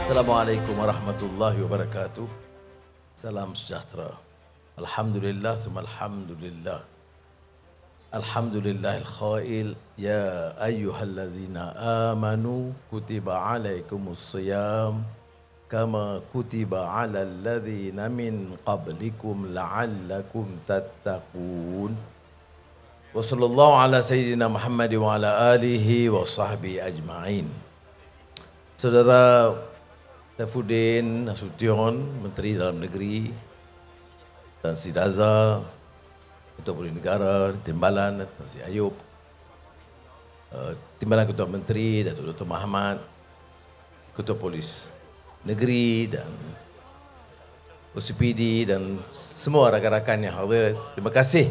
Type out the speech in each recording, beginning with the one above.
Assalamualaikum warahmatullahi wabarakatuh. Salam sejahtera. Alhamdulillah, thumma alhamdulillah. Alhamdulillahil khail. Ya ayyuhallazina amanu kutiba alaikumus siyam kama kutiba alal ladzina min qablikum la'allakum tattaqun. Wa sallallahu ala sayyidina Muhammad wa ala alihi wa sahbihi ajma'in. Saudara Saifuddin Nasution, Menteri Dalam Negeri, dan Si Daza, Ketua Polis Negara, Timbalan, Tan Sri Ayub, Timbalan Ketua Menteri, Datuk Dr. Mahathir, Ketua Polis Negeri dan OCPD dan semua rakan-rakan yang hadir. Terima kasih.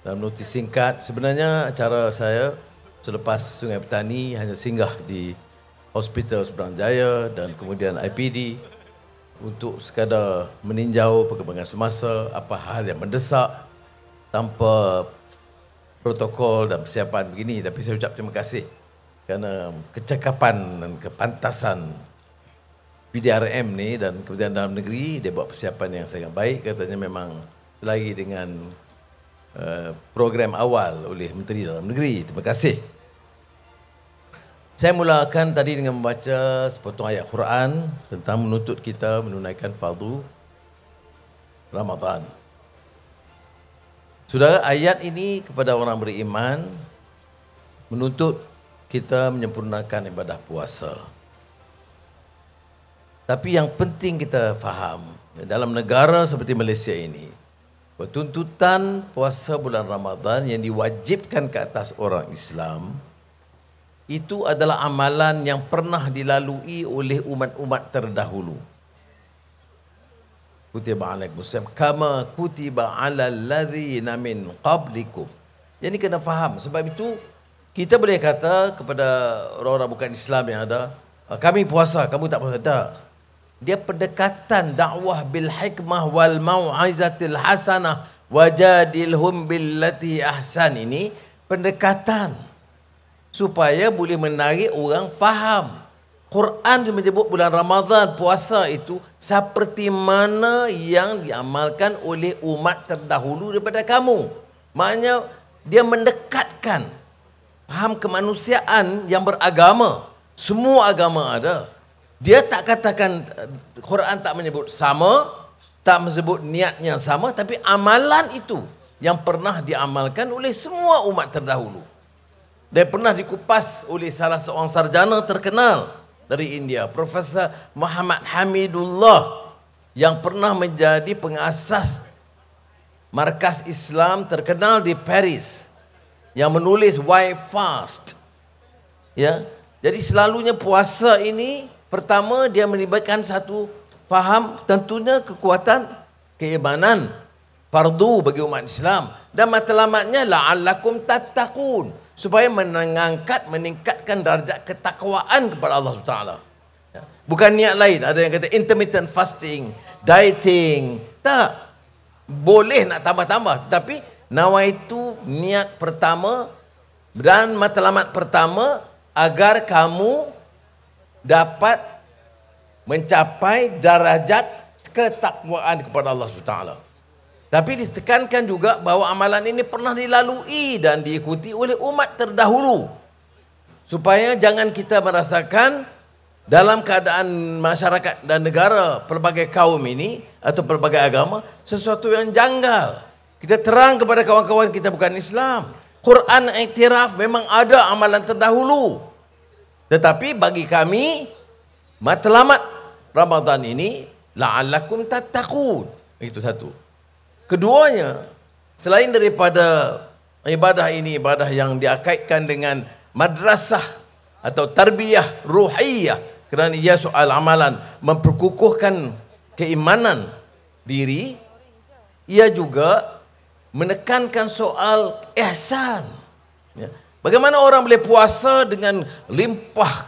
Dalam notis singkat, sebenarnya acara saya selepas Sungai Petani hanya singgah di Hospital Seberang Jaya dan kemudian IPD untuk sekadar meninjau perkembangan semasa, apa hal yang mendesak tanpa protokol dan persiapan begini. Tapi saya ucap terima kasih kerana kecakapan dan kepantasan PDRM ni dan Kementerian Dalam Negeri. Dia buat persiapan yang sangat baik, katanya memang selagi dengan program awal oleh Menteri Dalam Negeri. Terima kasih. Saya mulakan tadi dengan membaca sepotong ayat Quran tentang menuntut kita menunaikan fardu Ramadan. Saudara, ayat ini kepada orang beriman menuntut kita menyempurnakan ibadah puasa. Tapi yang penting kita faham, dalam negara seperti Malaysia ini, tuntutan puasa bulan Ramadan yang diwajibkan ke atas orang Islam itu adalah amalan yang pernah dilalui oleh umat-umat terdahulu. Kutiba alaikumusiyam kama kutiba alal ladzina min qablikum. Yang ini kena faham. Sebab itu kita boleh kata kepada orang-orang bukan Islam yang ada, kami puasa, kamu tak puasa. Tak. Dia pendekatan dakwah bil hikmah wal mau'izatil hasanah wajadilhum billati ahsan, ini pendekatan supaya boleh menarik orang faham. Quran menyebut bulan Ramadan, puasa itu seperti mana yang diamalkan oleh umat terdahulu daripada kamu. Maknanya dia mendekatkan faham kemanusiaan yang beragama. Semua agama ada. Dia tak katakan, Quran tak menyebut sama, tak menyebut niatnya sama, tapi amalan itu yang pernah diamalkan oleh semua umat terdahulu. Dan pernah dikupas oleh salah seorang sarjana terkenal dari India, Profesor Muhammad Hamidullah, yang pernah menjadi pengasas markas Islam terkenal di Paris, yang menulis Why Fast. Ya, jadi selalunya puasa ini pertama dia melibatkan satu faham, tentunya kekuatan keimanan fardu bagi umat Islam, dan matlamatnya la'allakum tattaqun, supaya meningkatkan darjat ketakwaan kepada Allah Taala. Bukan niat lain. Ada yang kata intermittent fasting, dieting. Tak. Boleh nak tambah-tambah. Tapi nawaitu niat pertama dan matlamat pertama agar kamu dapat mencapai darjat ketakwaan kepada Allah Taala. Tapi ditekankan juga bahawa amalan ini pernah dilalui dan diikuti oleh umat terdahulu. Supaya jangan kita merasakan dalam keadaan masyarakat dan negara pelbagai kaum ini atau pelbagai agama sesuatu yang janggal. Kita terang kepada kawan-kawan kita bukan Islam. Quran iktiraf memang ada amalan terdahulu. Tetapi bagi kami, matlamat Ramadan ini la'allakum tattaqun. Itu satu. Keduanya, selain daripada ibadah ini, ibadah yang diakaitkan dengan madrasah atau tarbiyah ruhiyah, kerana ia soal amalan memperkukuhkan keimanan diri, ia juga menekankan soal ihsan. Ya. Bagaimana orang boleh puasa dengan limpah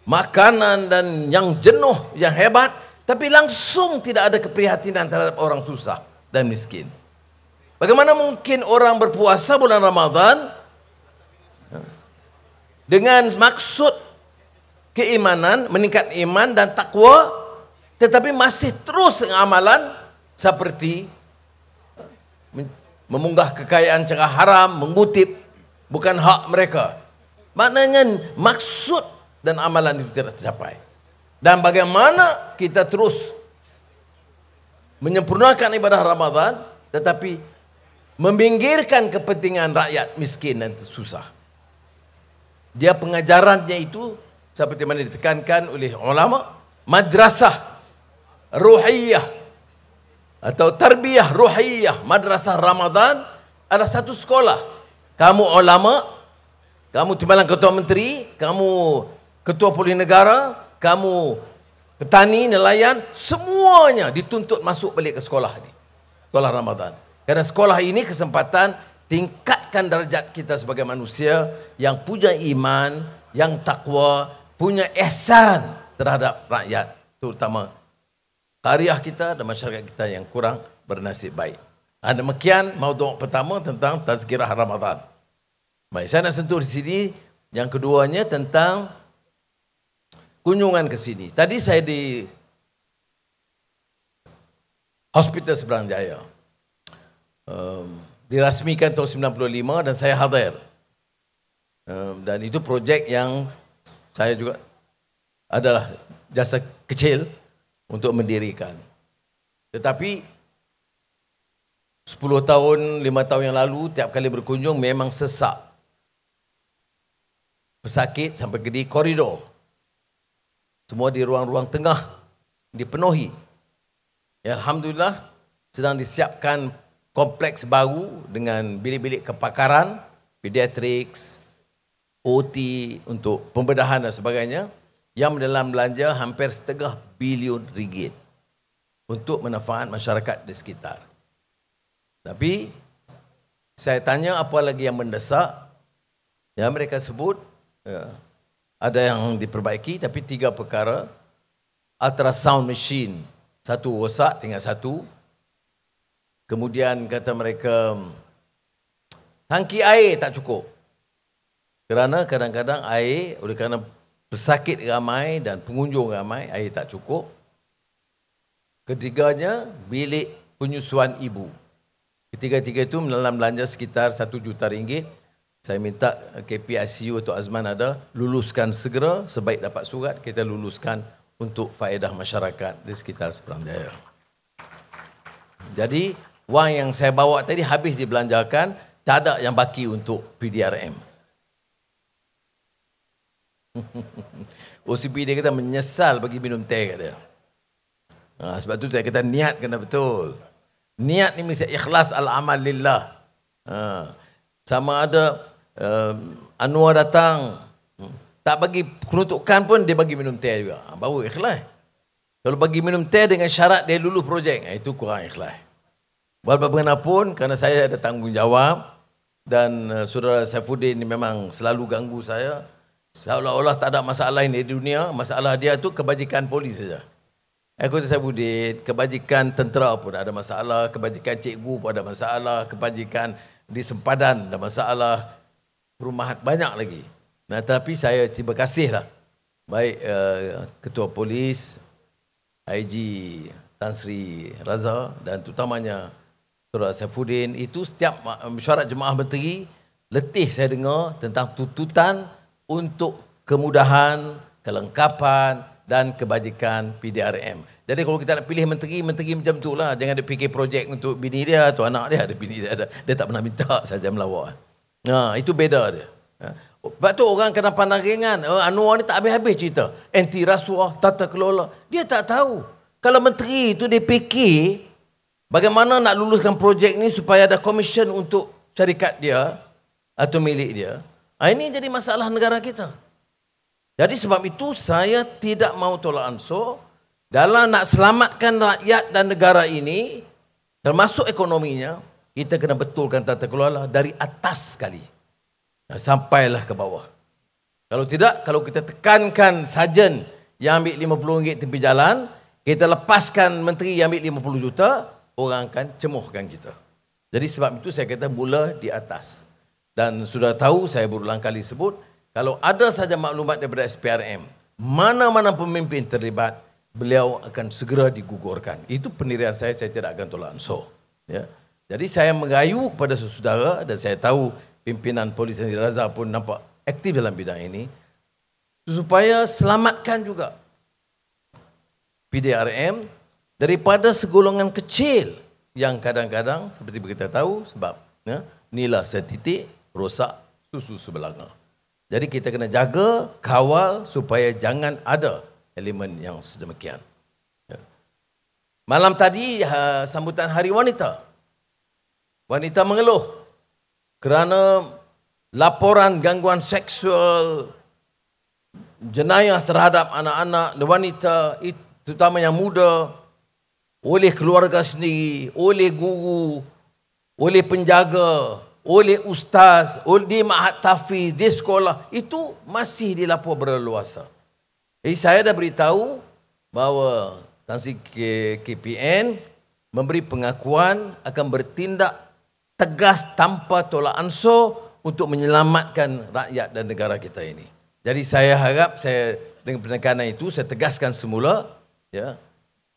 makanan dan yang jenuh, yang hebat, tapi langsung tidak ada keprihatinan terhadap orang susah dan miskin. Bagaimana mungkin orang berpuasa bulan Ramadan dengan maksud keimanan, meningkat iman dan takwa, tetapi masih terus dengan amalan seperti memunggah kekayaan cara haram, mengutip bukan hak mereka. Maknanya maksud dan amalan itu tidak tercapai. Dan bagaimana kita terus menyempurnakan ibadah Ramadan tetapi meminggirkan kepentingan rakyat miskin dan susah. Dia pengajarannya itu seperti mana ditekankan oleh ulama, madrasah ruhiyah atau tarbiyah ruhiyah. Madrasah Ramadan adalah satu sekolah. Kamu ulama, kamu timbalan ketua menteri, kamu ketua polis negara, kamu petani, nelayan, semuanya dituntut masuk balik ke sekolah ini. Sekolah Ramadan. Karena sekolah ini kesempatan tingkatkan darjat kita sebagai manusia yang punya iman, yang takwa, punya ihsan terhadap rakyat, terutama qaryah kita dan masyarakat kita yang kurang bernasib baik. Demikian maudhu' pertama tentang tazkirah Ramadan. Baik, saya nak sentuh di sini. Yang keduanya tentang kunjungan ke sini. Tadi saya di Hospital Seberang Jaya. Dirasmikan tahun 95 dan saya hadir. Dan itu projek yang saya juga adalah jasa kecil untuk mendirikan. Tetapi 10 tahun, 5 tahun yang lalu, tiap kali berkunjung memang sesak. Pesakit sampai ke di koridor. Semua di ruang-ruang tengah dipenuhi. Ya, Alhamdulillah sedang disiapkan kompleks baru dengan bilik-bilik kepakaran, pediatrics, OT untuk pembedahan dan sebagainya yang dalam belanja hampir RM1,5 bilion untuk manfaat masyarakat di sekitar. Tapi saya tanya apa lagi yang mendesak? Ya, mereka sebut ada yang diperbaiki, tapi 3 perkara. Ultrasound machine, satu rosak, tinggal satu. Kemudian kata mereka tangki air tak cukup. Kerana kadang-kadang air, oleh kerana pesakit ramai dan pengunjung ramai, air tak cukup. Ketiganya, bilik penyusuan ibu. Ketiga-tiga itu dalam belanja sekitar RM1 juta. Saya minta KPICU atau Azman ada, luluskan segera, sebaik dapat surat, kita luluskan untuk faedah masyarakat di sekitar Seberang Jaya. Jadi, wang yang saya bawa tadi habis dibelanjakan, tak ada yang baki untuk PDRM. OCP dia kata menyesal bagi minum teh, kata dia. Sebab tu saya kata niat kena betul. Niat ni mesti ikhlas al-amal lillah. Sama ada Anwar datang, tak bagi peruntukan pun dia bagi minum teh juga. Baru ikhlas. Kalau bagi minum teh dengan syarat dia lulus projek, itu kurang ikhlas. Bagaimanapun, kerana saya ada tanggungjawab dan saudara Saifuddin ni memang selalu ganggu saya, seolah-olah tak ada masalah ini di dunia, masalah dia tu kebajikan polis saja. Aku kata Saifuddin, kebajikan tentera pun ada masalah, kebajikan cikgu pun ada masalah, kebajikan di sempadan ada masalah, perumahan banyak lagi. Nah, tapi saya terima kasihlah baik Ketua Polis, IG Tan Sri Raza dan terutamanya Saudara Saifuddin, itu setiap mesyuarat jemaah menteri, letih saya dengar tentang tuntutan untuk kemudahan, kelengkapan dan kebajikan PDRM. Jadi kalau kita nak pilih menteri, menteri macam tu lah. Jangan dia fikir projek untuk bini dia atau anak dia. Ada bini dia, dia tak pernah minta saja melawak. Itu beda dia. Sebab tu orang kena pandang ringan. Anwar ni tak habis-habis cerita. Anti rasuah, tata kelola. Dia tak tahu. Kalau menteri tu dia fikir bagaimana nak luluskan projek ni supaya ada komisen untuk syarikat dia atau milik dia. Ini jadi masalah negara kita. Jadi sebab itu saya tidak mau tolak ansur dalam nak selamatkan rakyat dan negara ini, termasuk ekonominya, kita kena betulkan tata kelola dari atas sekali. Sampailah ke bawah. Kalau tidak, kalau kita tekankan sarjan yang ambil RM50 tepi jalan, kita lepaskan menteri yang ambil 50 juta, orang akan cemuhkan kita. Jadi sebab itu saya kata mula di atas. Dan sudah tahu, saya berulang kali sebut, kalau ada saja maklumat daripada SPRM mana-mana pemimpin terlibat, beliau akan segera digugurkan. Itu pendirian saya tidak akan tolak ansur. Ya. Jadi saya mengayu kepada saudara dan saya tahu pimpinan Polis Negeri Raza pun nampak aktif dalam bidang ini supaya selamatkan juga PDRM daripada segolongan kecil yang kadang-kadang seperti kita tahu sebab nila setitik rosak susu sebelanga. Jadi kita kena jaga, kawal supaya jangan ada elemen yang sedemikian. Malam tadi sambutan Hari Wanita. Wanita mengeluh kerana laporan gangguan seksual, jenayah terhadap anak-anak dan wanita, terutama yang muda, oleh keluarga sendiri, oleh guru, oleh penjaga, oleh ustaz, oleh ma'had tahfiz, di sekolah, itu masih dilapor berleluasa. Jadi saya dah beritahu bahawa Tan Sri KPN memberi pengakuan akan bertindak tegas tanpa tolak ansur untuk menyelamatkan rakyat dan negara kita ini. Jadi saya harap dengan penekanan itu saya tegaskan semula, ya,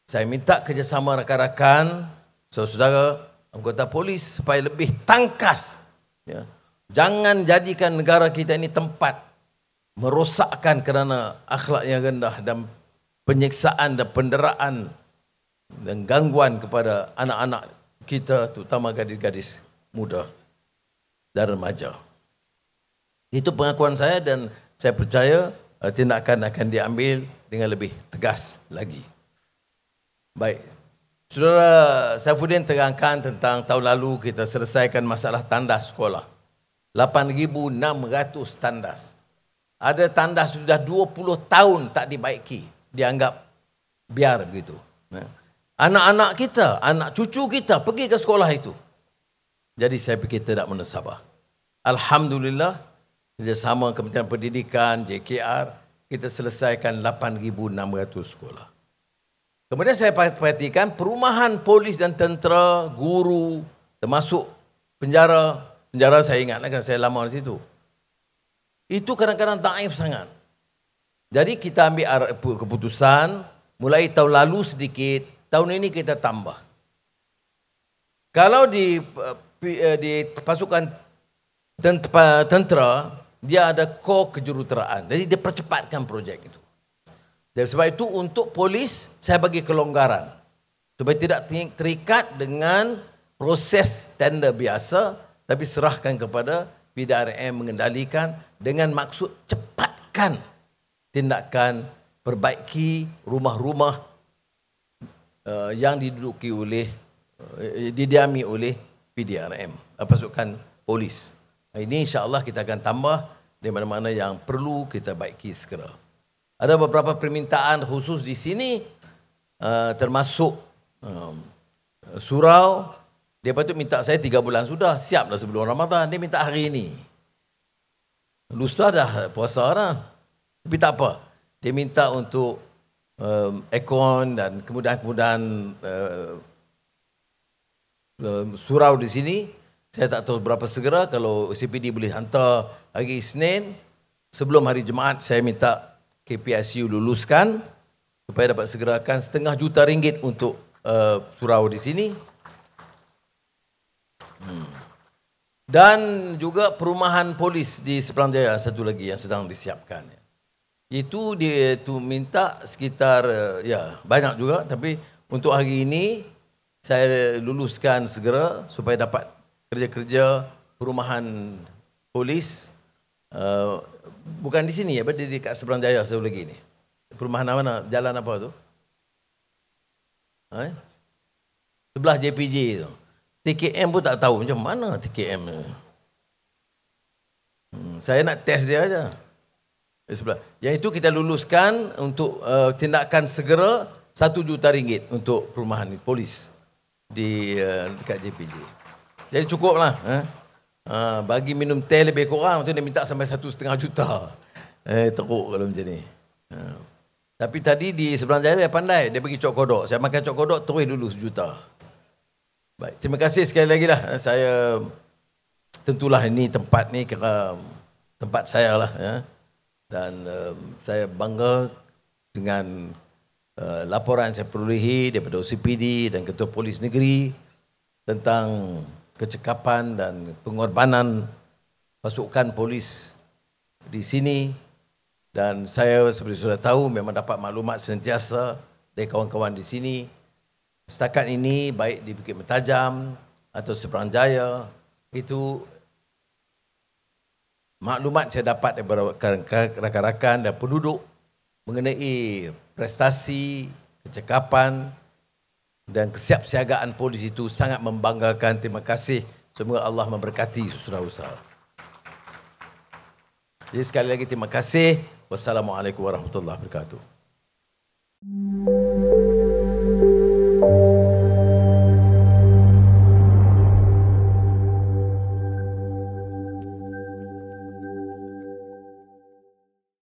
saya minta kerjasama rakan-rakan, saudara anggota polis supaya lebih tangkas. Ya. Jangan jadikan negara kita ini tempat merosakkan kerana akhlak yang rendah dan penyiksaan dan penderaan dan gangguan kepada anak-anak kita, terutama gadis-gadis muda dan remaja. Itu pengakuan saya dan saya percaya tindakan akan diambil dengan lebih tegas lagi. Baik, Saudara Saifuddin terangkan tentang tahun lalu kita selesaikan masalah tandas sekolah. 8,600 tandas. Ada tandas sudah 20 tahun tak dibaiki. Dianggap biar begitu. Anak-anak kita, anak cucu kita pergi ke sekolah itu. Jadi saya fikir tidak mensabar. Alhamdulillah, kerjasama Kementerian Pendidikan, JKR, kita selesaikan 8,600 sekolah. Kemudian saya perhatikan perumahan polis dan tentera, guru, termasuk penjara. Penjara saya ingat kerana saya lama di situ. Itu kadang-kadang daif sangat. Jadi kita ambil keputusan, mulai tahun lalu sedikit, tahun ini kita tambah. Kalau di pasukan tentera, dia ada kor kejuruteraan. Jadi dia percepatkan projek itu. Dan sebab itu untuk polis, saya bagi kelonggaran. Supaya tidak terikat dengan proses tender biasa, tapi serahkan kepada PDRM mengendalikan dengan maksud cepatkan tindakan perbaiki rumah-rumah yang diduduki oleh, didiami oleh PDRM, pasukan polis. Ini insya-Allah kita akan tambah di mana-mana yang perlu kita baiki segera. Ada beberapa permintaan khusus di sini, termasuk surau. Dia patut minta saya 3 bulan sudah, siap dah sebelum Ramadan. Dia minta hari ini. Lusa dah puasa dah. Tapi tak apa. Dia minta untuk aircon dan kemudahan-kemudahan surau di sini. Saya tak tahu berapa segera. Kalau CPD boleh hantar hari Isnin, sebelum hari Jumaat saya minta KPSU luluskan supaya dapat segerakan RM500,000 untuk surau di sini. Dan juga perumahan polis di Seberang Jaya satu lagi yang sedang disiapkan. Itu dia tu minta sekitar banyak juga, tapi untuk hari ini saya luluskan segera supaya dapat kerja-kerja perumahan polis. Bukan di sini ya, di dekat Seberang Jaya satu lagi ni. Perumahan mana? Jalan apa tu? Sebelah JPJ tu. TKM pun tak tahu macam mana TKM. Saya nak test dia aja. Sebelah. Yang itu kita luluskan untuk tindakan segera RM1 juta untuk perumahan polis di dekat JPJ. Jadi cukuplah. Bagi minum teh lebih kurang tu dia minta sampai RM1,5 juta. Teruk kalau macam ni. Tapi tadi di Seberang Jaya dia pandai, dia bagi cok kodok. Saya makan cok kodok terus dulu RM1 juta. Baik, terima kasih sekali lagi lah. Saya tentulah ini tempat ni tempat saya lah ya. Dan saya bangga dengan laporan saya perolehi daripada OCPD dan Ketua Polis Negeri tentang kecekapan dan pengorbanan pasukan polis di sini. Dan saya seperti sudah tahu memang dapat maklumat sentiasa dari kawan-kawan di sini. Setakat ini baik di Bukit Mentajam atau Seberang Jaya, itu maklumat saya dapat daripada rakan-rakan dan penduduk mengenai prestasi, kecekapan dan kesiapsiagaan polis itu sangat membanggakan. Terima kasih. Semoga Allah memberkati usaha-usaha. Jadi sekali lagi terima kasih. Wassalamualaikum warahmatullahi wabarakatuh.